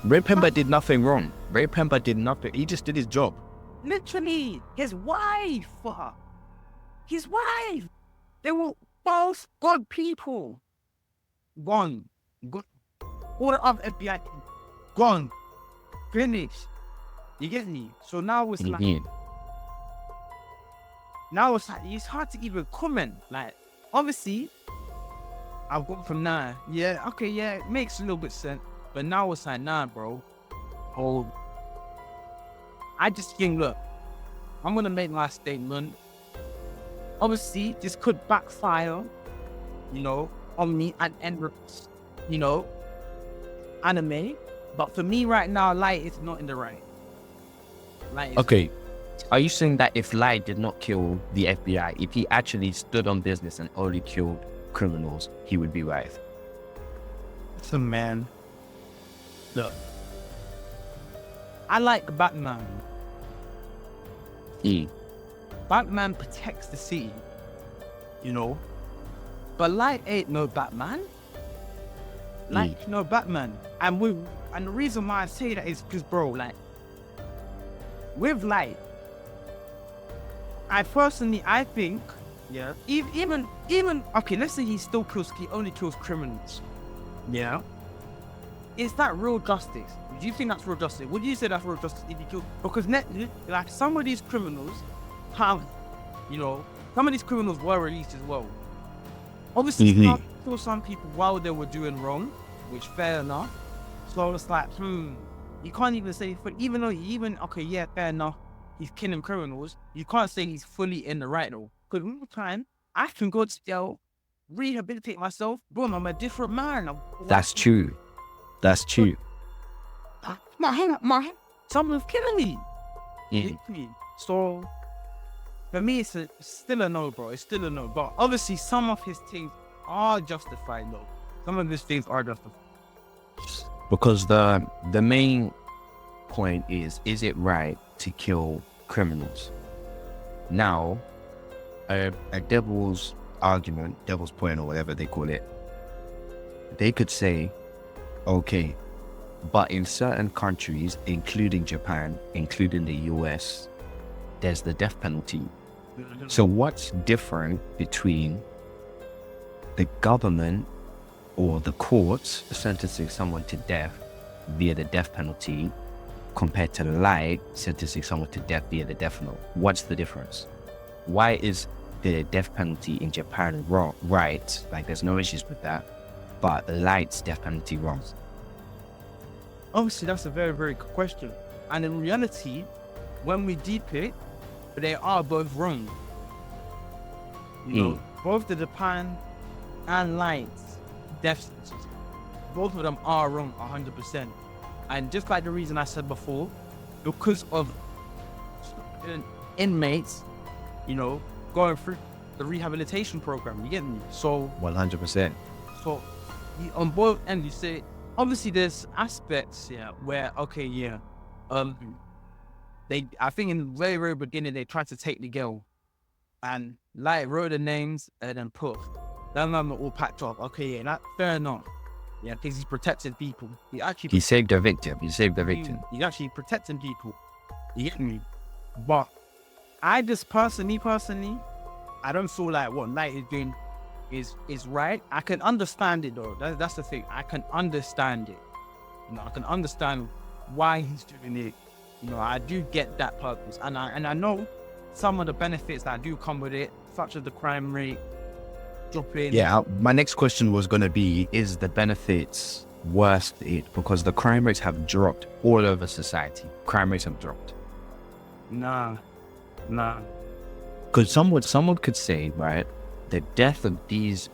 Ray Pember did nothing wrong. Ray Pember did nothing. He just did his job. Literally, his wife. They were both good people. Gone. All the other FBI people, gone. Finished. You get me? So now it's like, it's hard to even comment. Like, obviously, I've gone from nah, yeah, okay, yeah, it makes a little bit sense. But now it's like, nah, bro. Oh, I just think, look, I'm gonna make my statement. Obviously, this could backfire, you know, on me and you know, anime. But for me right now, Light is not in the right. Okay. Are you saying that if Light did not kill the FBI, if he actually stood on business and only killed criminals, he would be right? So, man, look, I like Batman. Batman protects the city, you know. But Light ain't no Batman. Light no Batman. And the reason why I say that is because, bro, like, with Light, I think, yeah, even okay, let's say he only kills criminals. Yeah. Is that real justice? Do you think that's real justice? Would you say that's real justice if you kill? Because like some of these criminals have, you know, some of these criminals were released as well. Obviously, some people while they were doing wrong, which fair enough. So it's like, you can't even say, even though okay, yeah, fair enough, he's killing criminals, you can't say he's fully in the right though. Because one time, I can go to jail, rehabilitate myself, boom, I'm a different man. That's true. Someone's killing me. So, for me, it's still a no, bro. It's still a no. But obviously, some of his things are justified, though. Some of his things are justified. Because the main point is it right to kill criminals? Now, a devil's argument, devil's point, or whatever they call it, they could say, okay, but in certain countries, including Japan, including the US, there's the death penalty. So what's different between the government or the courts sentencing someone to death via the death penalty compared to Light sentencing someone to death via the death note? What's the difference? Why is the death penalty in Japan wrong? Right, like there's no issues with that, but Light's death penalty wrong? Obviously, that's a very, very good question. And in reality, when we deep it, they are both wrong. You know, both the Japan and Light's death sentences, both of them are wrong 100%. And just like the reason I said before, because of inmates, you know, going through the rehabilitation program, you get me? So 100%. So on both ends, you say, obviously there's aspects, yeah, where, okay, yeah, I think in the very, very beginning, they tried to take the girl and Light wrote the names and then poof, that man all packed up. Okay, yeah, that fair enough. Yeah, because he's protecting people. He saved the victim. He's actually protecting people. You get me? But I just personally, I don't feel like what Light is doing is right. I can understand it though. That's the thing. I can understand it. I can understand why he's doing it. I do get that purpose, and I know some of the benefits that do come with it, such as the crime rate dropping. Yeah, my next question was going to be, is the benefits worth it? Because the crime rates have dropped all over society. Crime rates have dropped. Nah. Because someone could say, right, the death of these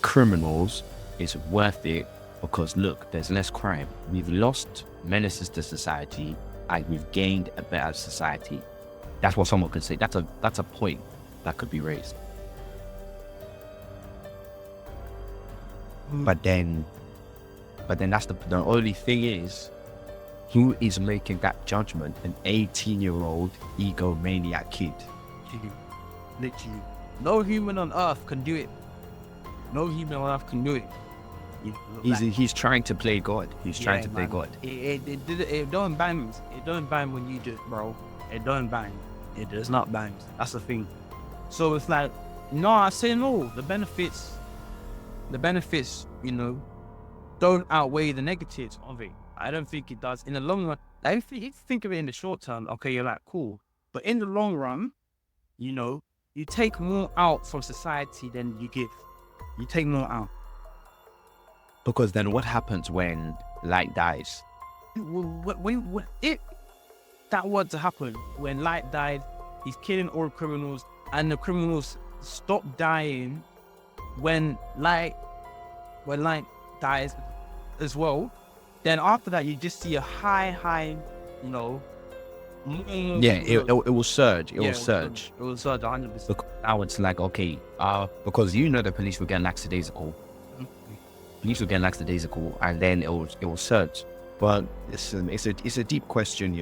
criminals is worth it because, look, there's less crime. We've lost menaces to society and we've gained a better society. That's what someone could say. That's a point that could be raised. But then that's the only thing is, who is making that judgment? An 18-year-old egomaniac kid. Literally. No human on earth can do it. He's trying to play God. He's trying to play God. It don't bang. It don't bang when you do it, bro. It don't bang. It does not bang. That's the thing. So it's like, no, I say no. The benefits, don't outweigh the negatives of it. I don't think it does. In the long run, if you think of it in the short term, okay, you're like, cool. But in the long run, you take more out from society than you give. You take more out. Because then what happens when Light dies? If that were to happen, when Light died, he's killing all criminals, and the criminals stop dying when Light dies as well. Then after that, you just see a high, Yeah, it will surge. It will surge. It will surge 100%. Look, now it's like, okay, because the police will get lackadaisical. Police will get lackadaisical, and then it will surge. But it's a deep question,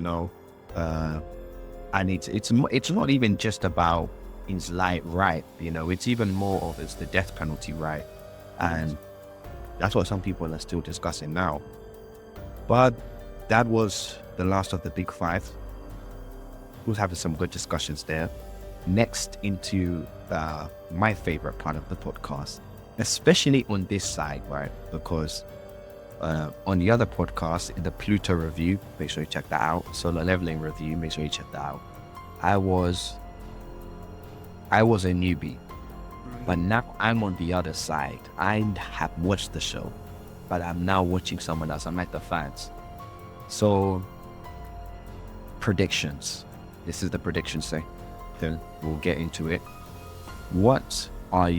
and it's not even just about is Light right, it's even more of it's the death penalty right, and that's what some people are still discussing now. But that was the last of the big five. We was having some good discussions there. Next into my favorite part of the podcast, especially on this side, right? Because on the other podcast, in the Pluto review, make sure you check that out. Solar leveling review, make sure you check that out. I was a newbie, but now I'm on the other side. I have watched the show, but I'm now watching someone else. I'm like the fans. So, predictions. This is the prediction section. We'll get into it. What are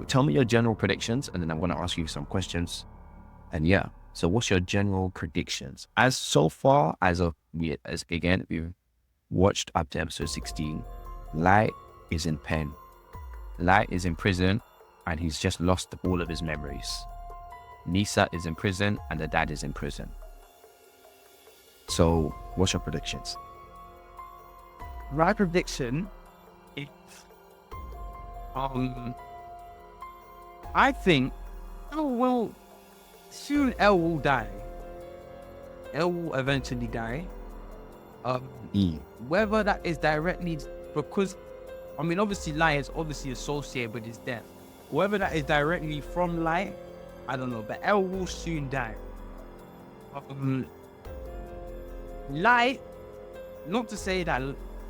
tell me your general predictions, and then I'm going to ask you some questions. And yeah, so what's your general predictions? We've watched up to episode 16. Light is in pen. Light is in prison, and he's just lost all of his memories. Misa is in prison, and the dad is in prison. So, what's your predictions? My prediction is, I think, soon L will die. L will eventually die. Whether that is directly because, obviously Light is obviously associated with his death. Whether that is directly from Light, I don't know, but L will soon die. Light, not to say that,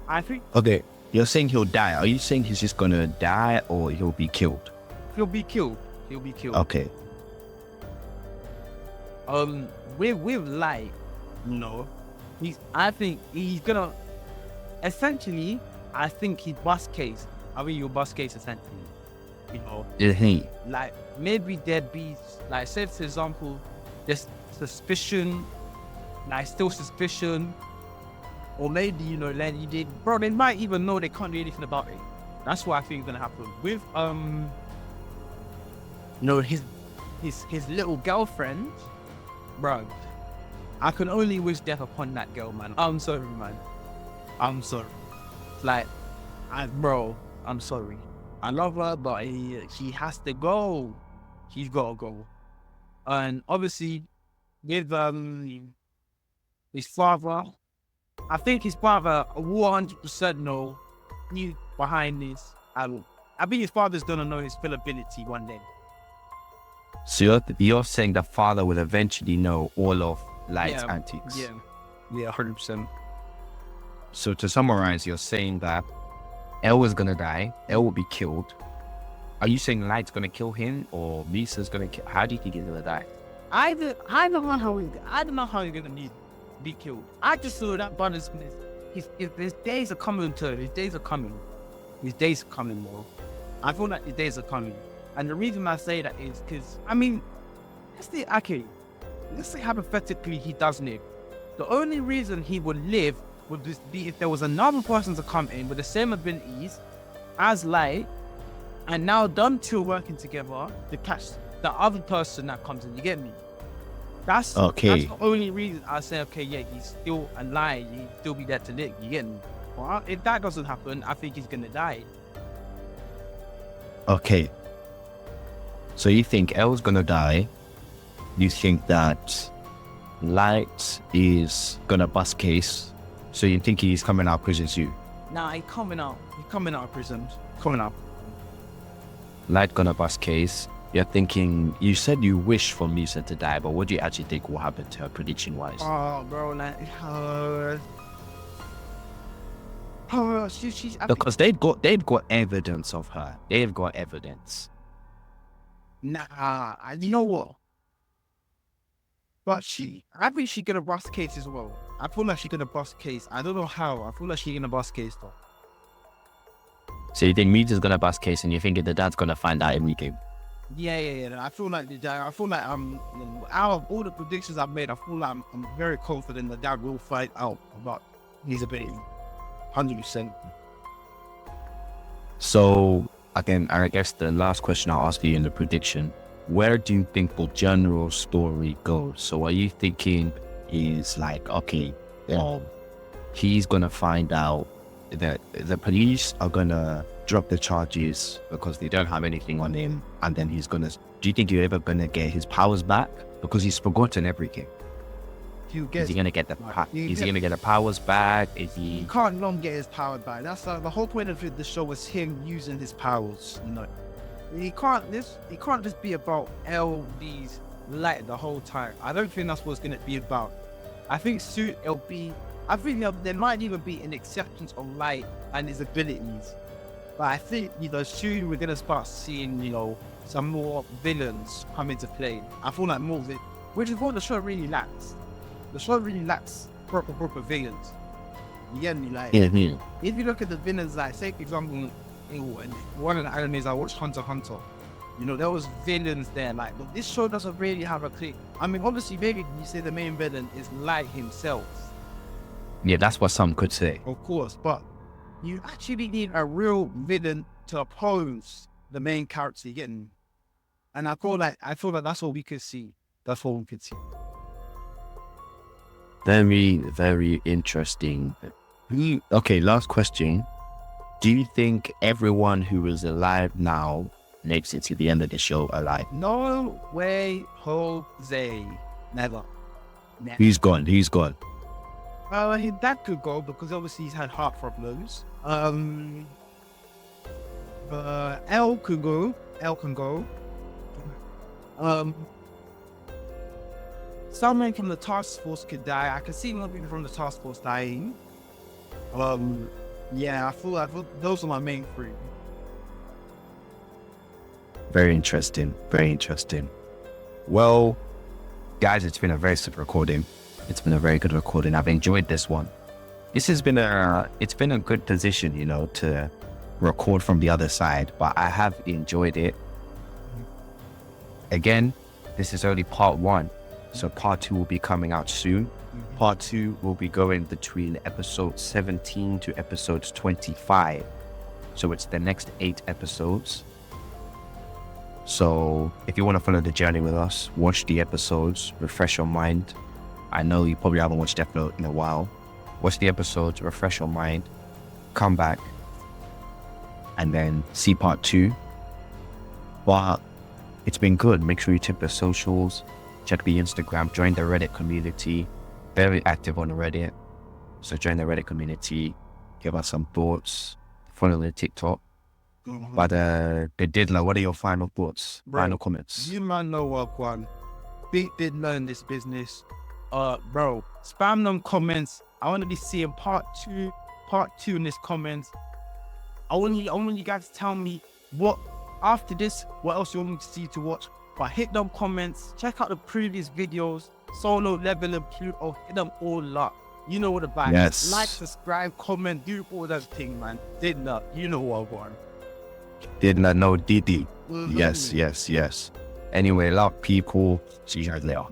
I think... Okay, you're saying he'll die. Are you saying he's just gonna die or he'll be killed? He'll be killed. Okay. With Light, I think he's gonna... Essentially, I think his bust case. Your bust case, essentially. Like, maybe there'd be, like, say for example, there's suspicion, still suspicion, or maybe, they might even know they can't do anything about it. That's what I think is gonna happen. With, his little girlfriend, bro, I can only wish death upon that girl, man. I'm sorry, man. I'm sorry. I'm sorry. I love her, but she has to go. She's gotta go. And obviously, with his father, I think his father 100% know knew behind this. I think his father's gonna know his fallibility one day. So you're saying the father will eventually know all of Light's Yeah, antics. Yeah, 100%. So to summarize, you're saying that El is gonna die. El will be killed. Are you saying Light's gonna kill him, or Misa's gonna kill? How do you think he's gonna die? I don't know how he's gonna be killed. I just saw that brother's his days are coming to his days are coming. His days are coming, bro. I feel like his days are coming. And the reason I say that is because, I mean, let's say hypothetically he does live. The only reason he would live would just be if there was another person to come in with the same abilities as Light, and now them two working together to catch the other person that comes in. You get me? That's Okay. That's the only reason I say, okay, yeah, he's still alive. He'll still be there to live. You get me? Well, if that doesn't happen, I think he's gonna die. Okay. So you think El's gonna die? You think that Light is gonna bust case? So you think he's coming out of prison soon? Nah, he's coming out. He's coming out of prison. Coming out. Light gonna bust case. You're thinking, you said you wish for Misa to die, but what do you actually think will happen to her prediction wise? Oh, bro, like, she's. Because they've got evidence of her. They've got evidence. Nah, you know what? But I think she's gonna bust case as well. I feel like she's gonna bust case. I don't know how. I feel like she's gonna bust case though. So you think Misa's gonna bust case, and you think the dad's gonna find out everything? Yeah. I feel like out of all the predictions I've made, I feel like I'm very confident that dad will find out about his ability. 100%. So again, I guess the last question I'll ask you in the prediction: where do you think the general story goes? So are you thinking is like, okay, he's gonna find out that the police are gonna drop the charges because they don't have anything on him, and then he's gonna. Do you think you're ever gonna get his powers back because he's forgotten everything? Is he gonna get the powers back? Is he? He can't long get his power back. That's the whole point of the show was him using his powers. You know, he can't just be about LB's Light the whole time. I don't think that's what it's gonna be about. I think soon it'll be. I think there might even be an acceptance of Light and his abilities. But I think, soon we're gonna start seeing, some more villains come into play. I feel like more of it, which is what the show really lacks. The show really lacks proper villains. You get me? Like, if you look at the villains, like, say for example, one of the animes I watched, Hunter x Hunter, there was villains there. Like, but this show doesn't really have a click. I mean, obviously, maybe you say the main villain is Light himself. Yeah, that's what some could say. Of course, but you actually need a real villain to oppose the main character, you get me? And I feel like that's what we could see. That's what we could see. Very, very interesting. Okay, last question. Do you think everyone who is alive now makes it to the end of the show alive? No way, Jose. Never. He's gone. That could go because obviously he's had heart problems. L can go. Someone from the task force could die. I can see more people from the task force dying. Yeah, I feel those are my main three. Very interesting. Well, guys, it's been a very super recording. It's been a very good recording. I've enjoyed this one. This has been it's been a good position, to record from the other side, but I have enjoyed it. Again, this is only part 1. So part 2 will be coming out soon. Part 2 will be going between episode 17 to episode 25. So it's the next 8 episodes. So if you want to follow the journey with us, watch the episodes, refresh your mind. I know you probably haven't watched Death Note in a while. Watch the episodes, refresh your mind, come back, and then see part 2. But it's been good. Make sure you check the socials, check the Instagram, join the Reddit community. Very active on Reddit. So join the Reddit community, give us some thoughts, follow the TikTok. But the Diddler, what are your final thoughts? Bro, Final comments? You man know what one. Big Diddler in this business. Bro, spam them comments. I want to be seeing part two in this comments. I want you guys to tell me what after this, what else you want me to see to watch. But hit them comments, check out the previous videos, solo, level, and Pluto, hit them all up. You know what about Yes. Like, subscribe, comment, do all that thing, man. Diddler, you know what I want. Diddler, no Diddy. Yes. Anyway, love people. See you guys later.